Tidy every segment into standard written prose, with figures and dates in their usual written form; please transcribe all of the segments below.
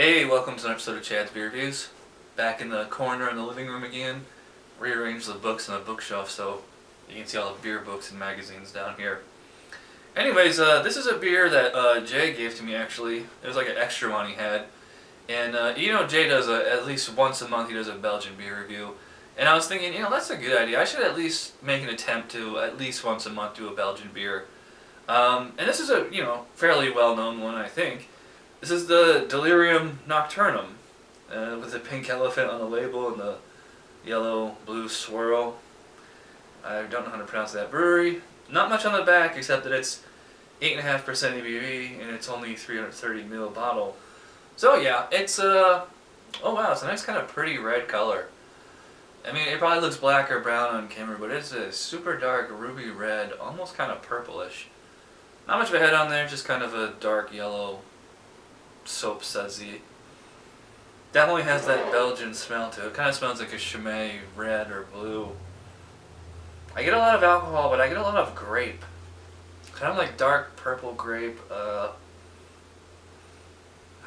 Hey, welcome to an episode of Chad's Beer Reviews. Back in the corner in the living room again. Rearranged the books on the bookshelf so you can see all the beer books and magazines down here. Anyways, this is a beer that Jay gave to me actually. It was like an extra one he had. And Jay does at least once a month he does a Belgian beer review. And I was thinking, that's a good idea. I should at least make an attempt to at least once a month do a Belgian beer. And this is a, fairly well-known one, I think. This is the Delirium Nocturnum, with the pink elephant on the label and the yellow-blue swirl. I don't know how to pronounce that brewery. Not much on the back, except that it's 8.5% ABV, and it's only 330 ml bottle. So yeah, it's oh wow, it's a nice kind of pretty red color. I mean, it probably looks black or brown on camera, but it's a super dark ruby red, almost kind of purplish. Not much of a head on there, just kind of a dark yellow soap sudsy. Definitely has that Belgian smell to it. Kind of smells like a Chimay red or blue. I get a lot of alcohol, but I get a lot of grape. Kind of like dark purple grape.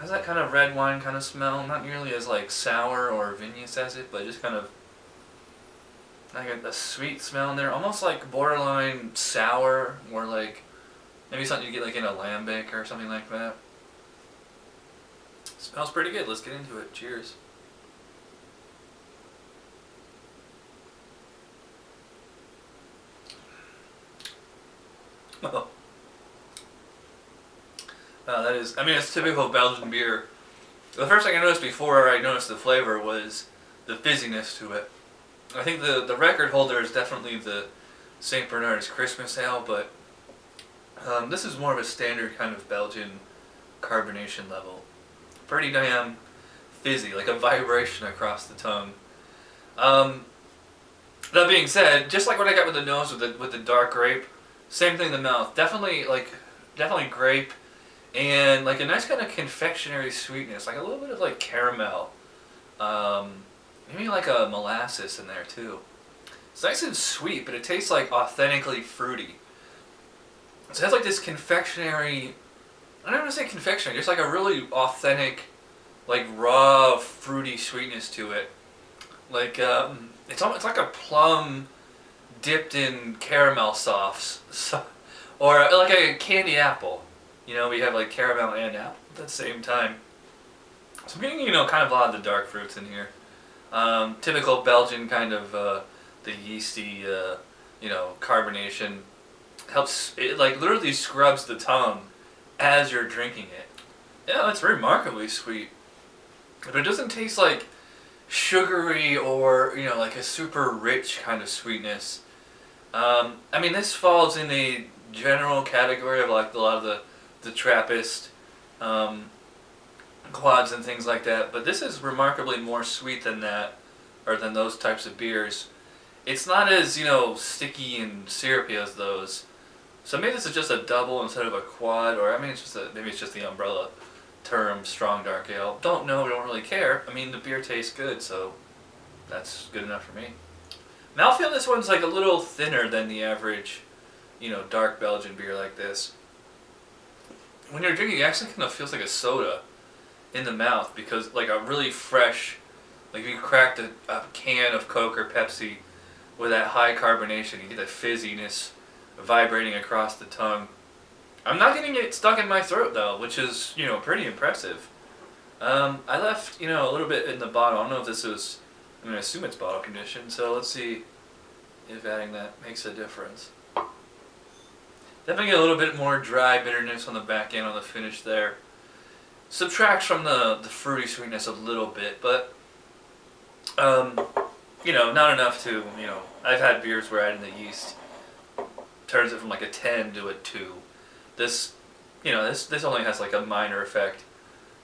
Has that kind of red wine kind of smell. Not nearly as like sour or vinous as it, but just kind of like a sweet smell in there. Almost like borderline sour, or like maybe something you get like in a lambic or something like that. Smells pretty good. Let's get into it. Cheers. Oh. That is, it's typical Belgian beer. The first thing I noticed before I noticed the flavor was the fizziness to it. I think the record holder is definitely the St. Bernard's Christmas Ale, but this is more of a standard kind of Belgian carbonation level. Pretty damn fizzy, like a vibration across the tongue. That being said, just like what I got with the nose with the dark grape, same thing in the mouth. Definitely grape, and like a nice kind of confectionery sweetness, like a little bit of like caramel, maybe like a molasses in there too. It's nice and sweet, but it tastes like authentically fruity. So it has like this confectionery. I don't want to say confectionery, just like a really authentic, like raw, fruity sweetness to it. Like it's like a plum dipped in caramel sauce, or like a candy apple. We have like caramel and apple at the same time. So I'm getting kind of a lot of the dark fruits in here. Typical Belgian kind of the yeasty carbonation helps. It like literally scrubs the tongue as you're drinking it. Yeah, it's remarkably sweet. But it doesn't taste like sugary or, like a super rich kind of sweetness. This falls in a general category of like a lot of the Trappist quads and things like that. But this is remarkably more sweet than that, or than those types of beers. It's not as, sticky and syrupy as those. So maybe this is just a double instead of a quad, or maybe it's just the umbrella term, strong dark ale. Don't know, don't really care. The beer tastes good, so that's good enough for me. Mouthfeel on this one's like a little thinner than the average, dark Belgian beer like this. When you're drinking, it actually kind of feels like a soda in the mouth, because like a really fresh, like if you cracked a can of Coke or Pepsi with that high carbonation, you get that fizziness vibrating across the tongue. I'm not getting it stuck in my throat though, which is, pretty impressive. I left, a little bit in the bottle. I don't know if this is, I assume it's bottle conditioned, so let's see if adding that makes a difference. Definitely get a little bit more dry bitterness on the back end on the finish there. Subtracts from the fruity sweetness a little bit, but, not enough to, I've had beers where adding the yeast turns it from like a 10 to a 2. This only has like a minor effect.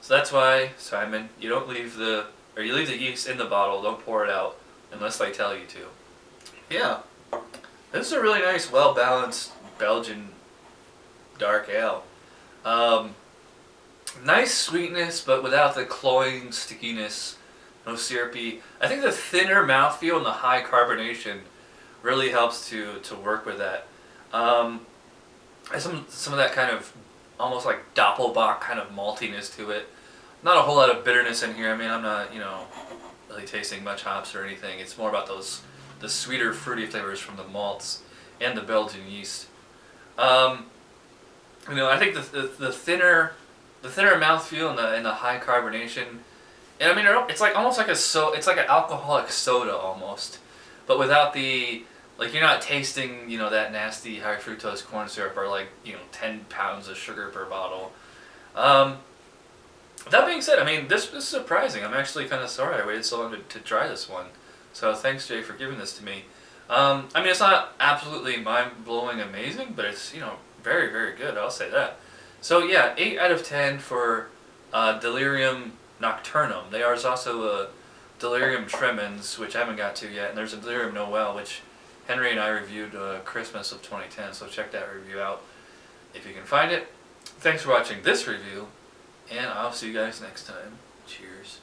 So that's why, Simon, you leave the yeast in the bottle, don't pour it out unless they tell you to. Yeah. This is a really nice, well-balanced Belgian dark ale. Nice sweetness, but without the cloying stickiness. No syrupy. I think the thinner mouthfeel and the high carbonation really helps to work with that. Some of that kind of almost like Doppelbock kind of maltiness to it. Not a whole lot of bitterness in here. I mean, I'm not, you know, really tasting much hops or anything. It's more about the sweeter, fruity flavors from the malts and the Belgian yeast. Um, you know, I think the thinner mouthfeel and the high carbonation. And I mean, it's like almost like it's like an alcoholic soda almost, but without the, like, you're not tasting, you know, that nasty high fructose corn syrup or like, you know, 10 pounds of sugar per bottle. Um, that being said, I mean, this is surprising. I'm actually kind of sorry I waited so long to try this one. So thanks, Jay, for giving this to me. I mean, it's not absolutely mind-blowing amazing, but it's, you know, very, very good. I'll say that. So yeah, 8 out of 10 for Delirium Nocturnum. There's also a Delirium Tremens, which I haven't got to yet, and there's a Delirium Noel, which Henry and I reviewed Christmas of 2010, so check that review out if you can find it. Thanks for watching this review, and I'll see you guys next time. Cheers.